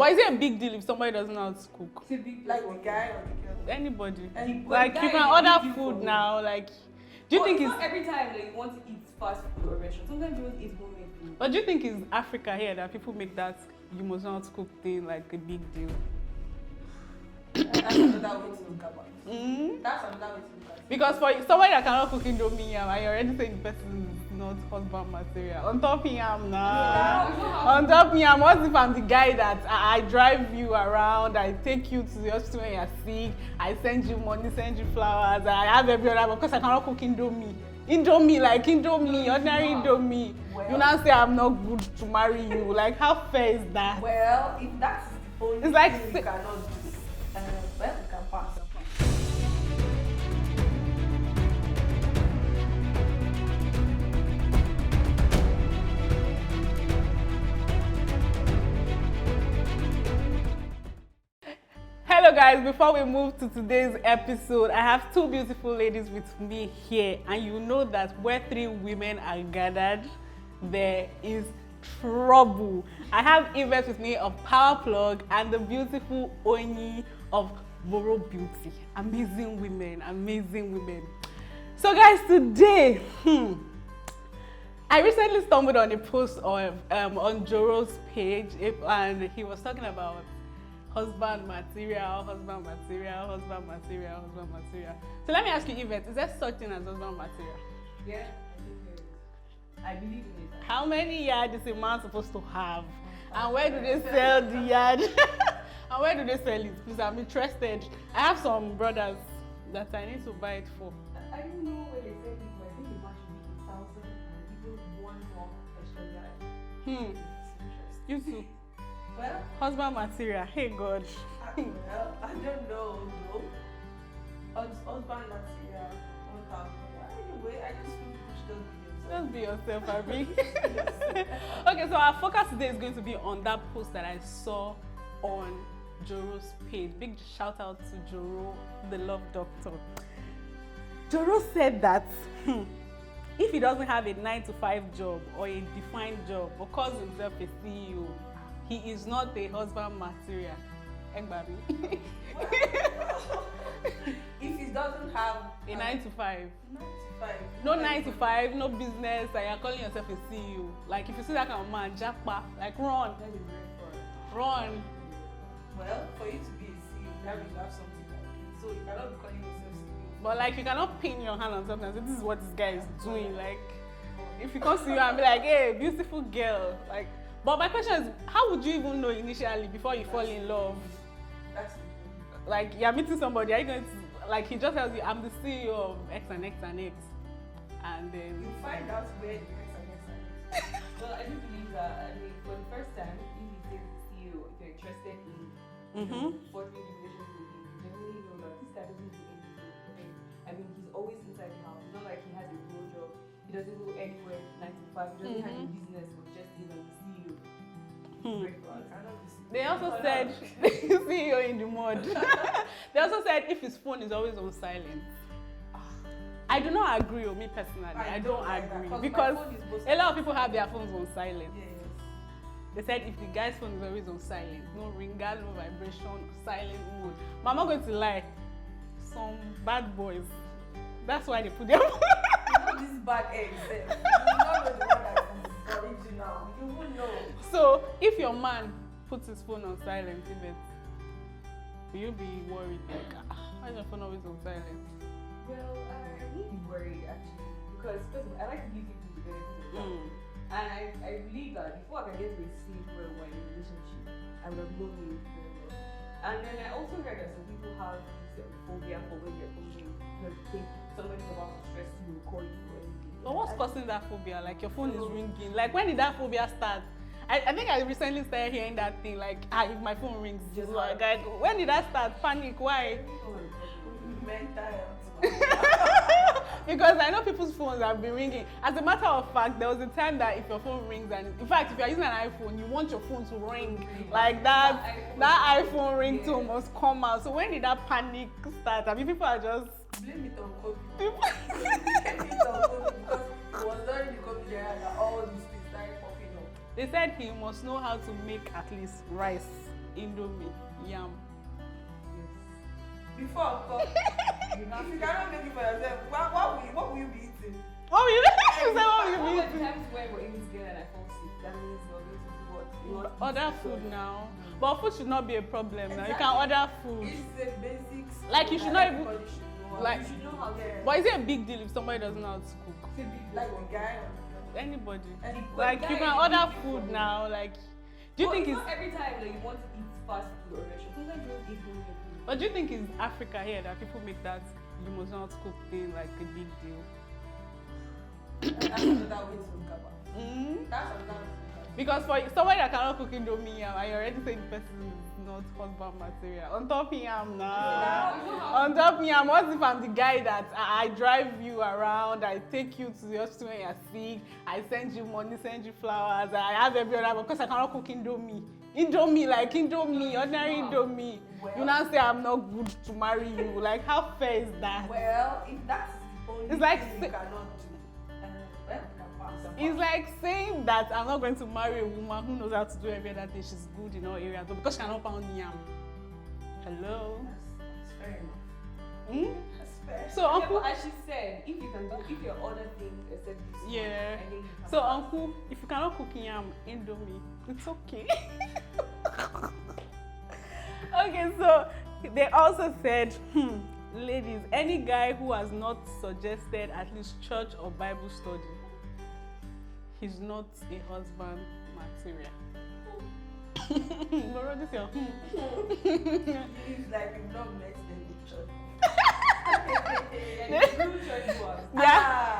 But is it a big deal if somebody doesn't know how to cook? It's a big Like the guy or the girl. Anybody. Anybody. Like Guy you is can a order big deal for food me. now. Like, do you think it's it's? not every time that you want to eat fast food or restaurant? Sometimes you want to eat homemade food. But do you think it's Africa here that people make that you must know how to cook thing like a big deal? That's another way to look at it. Mm-hmm. That's another way to look at it. Because for somebody that cannot cook indomie yam, and you're already saying the person is not husband material. On top yam, nah. On top yam, what if I'm the guy that I drive you around, I take you to the hospital when you're sick, I send you money, send you flowers, I have every other because I cannot cook indomie. Like indomie, ordinary indomie. Well, You now say I'm not good to marry you. Like, how fair is that? Well, if that's the only It's like thing you cannot do, well, you can pass. Hello guys, before we move to today's episode, I have two beautiful ladies with me here, and you know that where three women are gathered, there is trouble. I have Yvette with me of Power Plug and the beautiful Onyi of Boro Beauty. Amazing women, amazing women. So guys, today, I recently stumbled on a post on Joro's page, and he was talking about husband material. So let me ask you, Yvette, is there such thing as husband material? Yeah, I believe in it. How many yards is a man supposed to have? And where do they sell the yard? And where do they sell it? Please, I'm interested. I have some brothers that I need to buy it for. I don't know where they sell it, but I think the match should be 1,000 and even one more extra yard. You too. Well, Husband material. Hey God. well, I don't know. No. Husband material, 1,000. Anyway, I just feel push those Just be yourself, Abby. Okay, so our focus today is going to be on that post that I saw on Joro's page. Big shout out to Joro, the love doctor. Joro said that if he doesn't have a 9-to-5 job or a defined job or calls himself a CEO, he is not a husband material. Egbabi. If he doesn't have A 9-to-5. 9 to 5. No 9-to-5, no business, and you're calling yourself a CEO. Like if you see that kind of man, jackpot, like run. That is very fun. Run. Well, for you to be a CEO, that means you have something like it. So you cannot be calling yourself CEO. But like you cannot pin your hand on something and say this is what this guy is doing. Like if he comes to you and be like, hey, beautiful girl. Like, but my question is, how would you even know initially before you fall in love? That's Like you're meeting somebody, are you going to like he just tells you I'm the CEO of X and X and X, and then you find out where the next and next are. Well, I do believe that, I mean, for the first time, if he says CEO, if you're interested in forging a relationship with him, you generally know that this guy doesn't do anything. I mean, he's always inside the house. It's not like he has a real job. He doesn't go anywhere 9 to 5. He doesn't have a business, but just he's like the CEO. Great flag. I cannot be CEO. they also said CEO in the mud. They also said if his phone is always on silent. I do not agree with me personally. I don't like that, agree my because phone is supposed a lot of people have their phones on silent. Yes. They said if the guy's phone is always on silent, no ringer, no vibration, silent mode. But I'm not going to lie, some bad boys, that's why they put their phone. You know this bad egg self. You not know the one that is original. You won't know. So if your man puts his phone on silent, will you be worried like, why is your phone always on silent? Well, I wouldn't be worried actually, because first of all, I like to give people the benefit of the doubt. And I believe that before I can get to a stage where we're in a relationship, I would have known you very well. And then I also heard that some people have this phobia for when they're phoning because they think somebody's about to stress you or call you or anything. But what's causing that phobia? Like your phone is ringing. Like when did that phobia start? I think I recently started hearing that thing like, if my phone rings, just like when did that start? Panic, why? Mental. Because I know people's phones have been ringing. As a matter of fact, there was a time that if your phone rings, and in fact, if you're using an iPhone, you want your phone to ring like that. That iPhone ringtone must come out. So when did that panic start? I mean, people are just Blame it on COVID. Blame it on COVID because it was during the COVID era that all these things started popping up. They said he must know how to make at least rice Indomie, yam. Before, of course, if you cannot make it for yourself, what will you be eating? What will you say? What will you All be the eating? times when we're in this girl and I fall sick, that means we're going to do what? We want to Order eat food because- now. But food should not be a problem now. You Exactly. can order food. It's a basic skill Like, you should that not even- everybody should know. like- You should know how to But is it a big deal if somebody doesn't know how to cook? It's a big deal like for the me. guy Anybody. and Like, you can order food now. Like, do you But think it's it's? not every time that you want to eat fast food or restaurant. Sometimes you don't eat home food. But do you think it's Africa here that people make that you must not cook thing like a big deal? that's another way to look about it. Mm? That's another way to look at it. Because for somebody that cannot cook Indomie yam, I already say the person is not husband material. On top yam now. On top yam, what if I'm the guy that I drive you around, I take you to the hospital when you're sick, I send you money, send you flowers, I have every other because I cannot cook Indomie. Indomie, like Indomie, ordinary Indomie. You now say I'm not good to marry you. Like, how fair is that? Well, if that's the only It's like thing say- you cannot do, well, we can pass. It's like saying that I'm not going to marry a woman who knows how to do every other thing. She's good in all areas, but because she cannot pound yam. Hello? That's fair enough. Hmm? That's fair. So, Yeah, Uncle. but as she said, if you can do, if your other things except this one, Yeah. and then you can So, pass. Uncle, if you cannot cook yam, Indomie, it's okay. Okay, so they also said, ladies, any guy who has not suggested at least church or Bible study, he's not a husband material. Laura, this your It's like you've not met them in church. Yeah, the true church ones.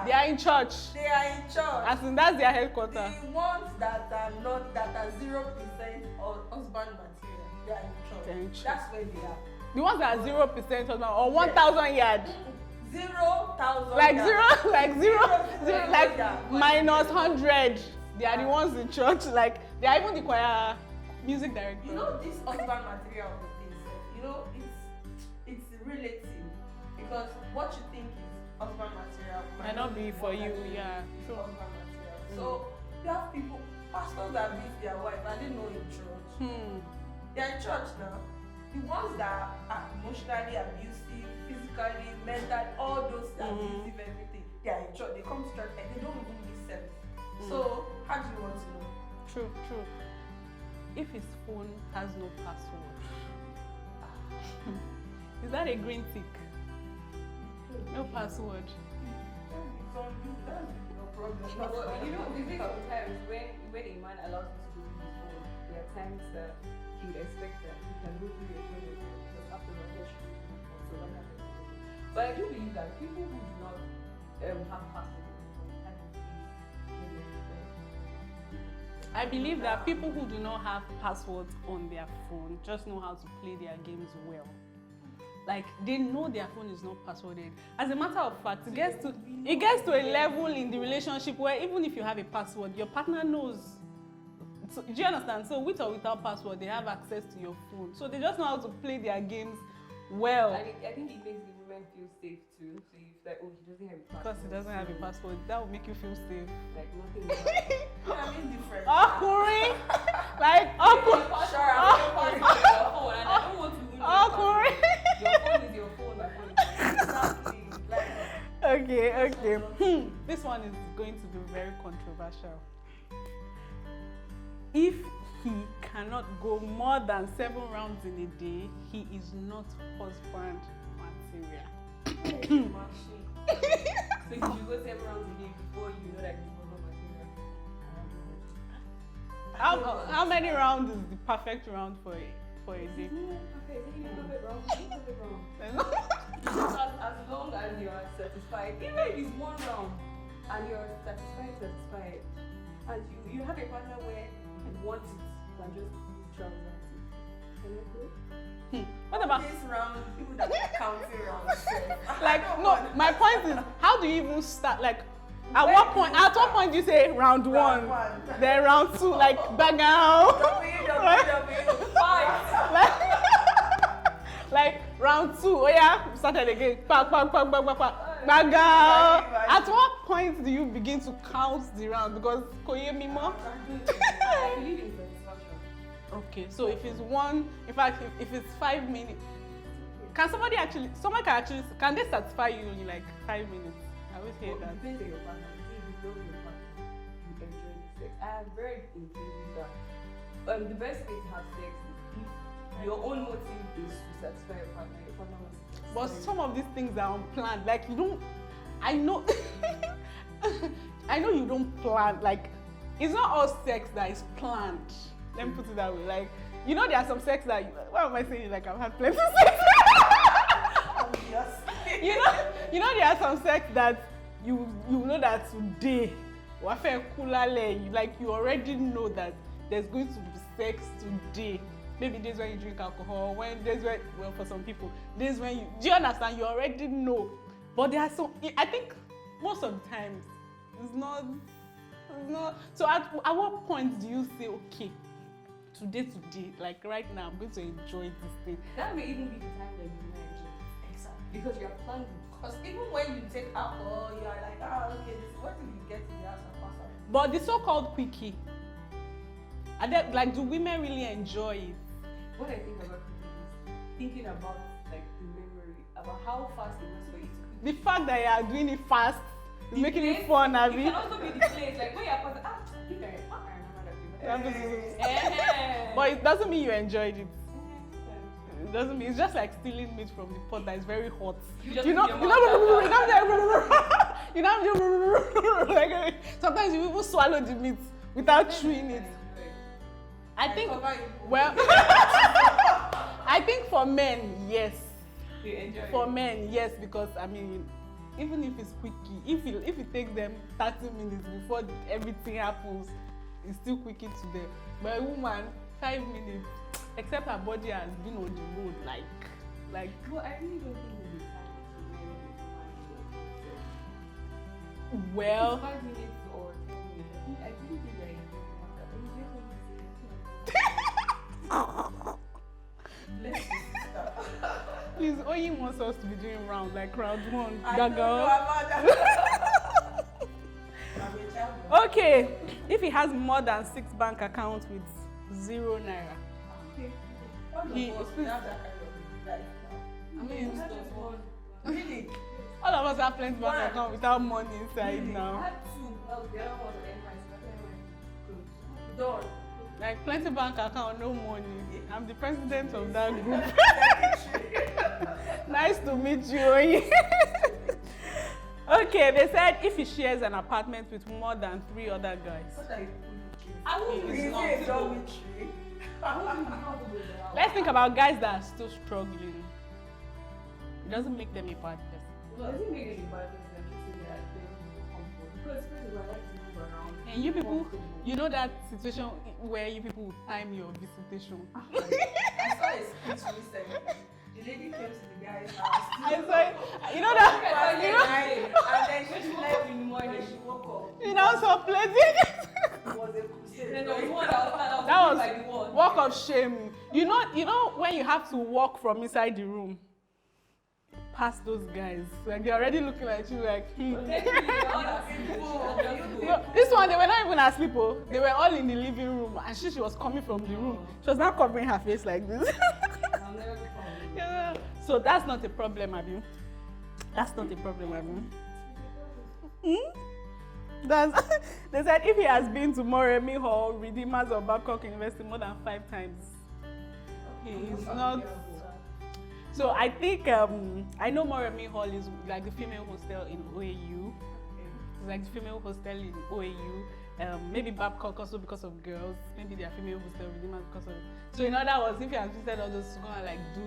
they are in church. They are in church. As in, that's their headquarters. The ones that are not, that are 0% or husband material, they are in church. They are in church. That's where they are. The ones that are 0% husband or 1,000 yard. 0,000. Like yards. zero, like zero, Zero, like yeah. minus 100. They are the ones in church. Like, they are even the choir music director. You know this husband material of the thing, you know, it's relative because what you think is husband material Might not be for what you, I think yeah, is true. husband material. So you have people, pastors that beat their wife and they know in church. They are in church now. The ones that are emotionally abusive, physically, mentally, all those abusive everything, they are in church. They come to church and they don't even miss service. So how do you want to know? True, true. If his phone has no password, is that a green tick? No password. It's on you. That's no problem. That's But fine. you know, the thing sometimes when a man allows you to go through his phone, there are times that he would expect that he can go through your phone because after all, what should you do? So why not? But I do believe that people who do not have passwords on their phone kind of I believe that people who do not have passwords on their phone just know how to play their games well. Like, they know their phone is not passworded. As a matter of fact, it gets to a level in the relationship where even if you have a password, your partner knows. So, do you understand? So with or without password, they have access to your phone. So they just know how to play their games well. And I think it makes the women feel safe too. So if like, oh, he doesn't have a password. Because he doesn't have a password, that will make you feel safe. Like nothing will happen. I mean different. Awkward, like awkward. Sure, Your I'm password is your phone, and I don't want to win your Awkward. password. Your phone is your phone, my phone is your phone. exactly. Like, Okay. This one is going to be very controversial. If he cannot go more than 7 rounds in a day, he is not husband material. machine. So you should go 7 rounds a day before you know that it's not material. How many rounds is the perfect round for a day? Okay, so you need perfect round. You need perfect round. As long as you are satisfied, even if it's 1 round and you're satisfied, and you have a partner where you want it, you can just travel that it. Can you go? What about This round, people that are counting rounds. like no? My point is, how do you even start? Like, at what point? At what point do you say round one, then round 2, like bang out? Like round 2, oh yeah, started again. Bang out. At what point do you begin to count the round? Because koye mimo. I believe in satisfaction. Okay, so if it's one, in fact, if it's 5 minutes, can someone can they satisfy you in like 5 minutes? I always hear that. Depends on your partner. If you love your partner, you enjoy the sex. I am very in favor that the best way to have sex is if your own motive is to satisfy your partner wants to satisfy But you. some of these things are unplanned. Like you don't, I know, I know you don't plan. Like it's not all sex that is planned. Let me put it that way. Like you know, there are some sex that. What am I saying? Like I've had plenty of sex. you know, there are some sex that you know that today, like you already know that there's going to be sex today. Maybe days when you drink alcohol, well, for some people, days when do you understand? You already know. But there are some, I think most of the times, it's not. So at what point do you say, okay, today, like right now, I'm going to enjoy this thing? That may even be the time that you will enjoy. Exactly. Because you are planning. Because even when you take alcohol, you are like, okay, what if you get to the house and pass out? But the so-called quickie, are they, like, do women really enjoy it? What I think about cooking is thinking about like the memory, about how fast it was for you to cook. The fact that you are doing it fast is The making it place- fun, It Abby. can also be the place, like when you're passing, I think I remember that place. But it doesn't mean you enjoyed it. It doesn't mean, it's just like stealing meat from the pot that is very hot. You just You know, put your like sometimes you even swallow the meat without chewing it. I think, well, I think for men, yes. You enjoy For it. men, yes, because I mean, even if it's quickie, if it takes them 30 minutes before everything happens, it's still quickie to them. But a woman, 5 minutes, except her body has been on the road, like. Well, I really don't think we'll be time to marry Well, 5 minutes or 10 minutes. I really think that Let's just stop. please, Oyin wants us to be doing round, like round one. I don't know Gaga. about that. I'm a champion. Okay, if he has more than 6 bank accounts with 0 naira. All of He- us, we have that kind of life now. I mean, Really? all of us have plenty bank account without money inside now. I had two. Well, the other one was NYC. Done. Like plenty bank account, no money. I'm the president of that group. Nice to meet you, Oyin. Okay, they said if he shares an apartment with more than 3 other guys. What are you I won't be Is it a comfortable. dormitory? I won't be comfortable with that. Let's think about guys that are still struggling. It doesn't make them a bad person. Well, doesn't make any bad things that you say that they don't feel comfortable. Because first of all, I like to move around. And you people, you know that situation where you people would time your visitation. I saw a speech recently. The lady came to the guy's house. I saw it. You know that, you know, And then she left in the morning. She woke up. you know, so plenty. It was a crusade. Then there was one that That was like the one. walk of shame. You know when you have to walk from inside the room past those guys, like they're already looking at you like, Then the other people, You know, this one, they were not even asleep, oh. They were all in the living room, and she was coming from the room. She was not covering her face like this. I'll never be found. Yeah. So that's not a problem, have you? That's not a problem, have you? That's, they said if he has been to Moremi Hall, Redeemers of Babcock University more than 5 times, he is not. So I think I know Moremi Hall is like the female hostel in OAU. It's like the female hostel in OAU. Maybe Babcock also because of girls. Maybe their female hostel Redeemers because of. So in other words, if you have visited all those, you're gonna like do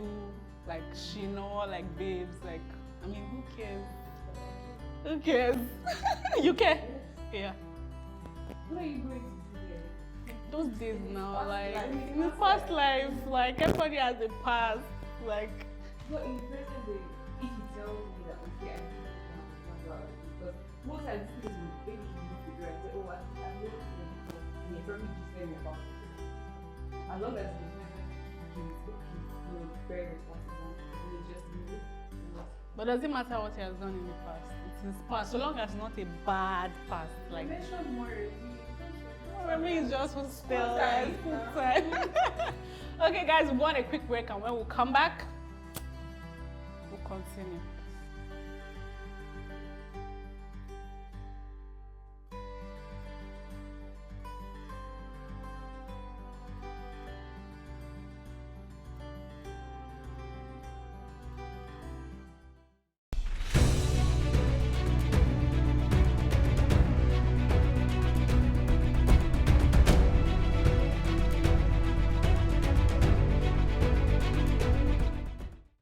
like Shino, like babes, like I mean, who cares? Who cares? You care? Yeah. What are you going to do there? Those days now, Past like life. in the past life, like everybody has a past, like. But in the present day, if you tell me that okay, I think because most times things will maybe you will figure out say, oh, I know this before, and you probably just tell me about it. As long as the person is okay, very responsible, and it's just you. But does it matter what he has done in the past? It's his past, so long as it's not a bad past. Like, mentioned more. For me, it's just for still time. school time. Okay, guys, we want a quick break, and when we come back, we'll continue.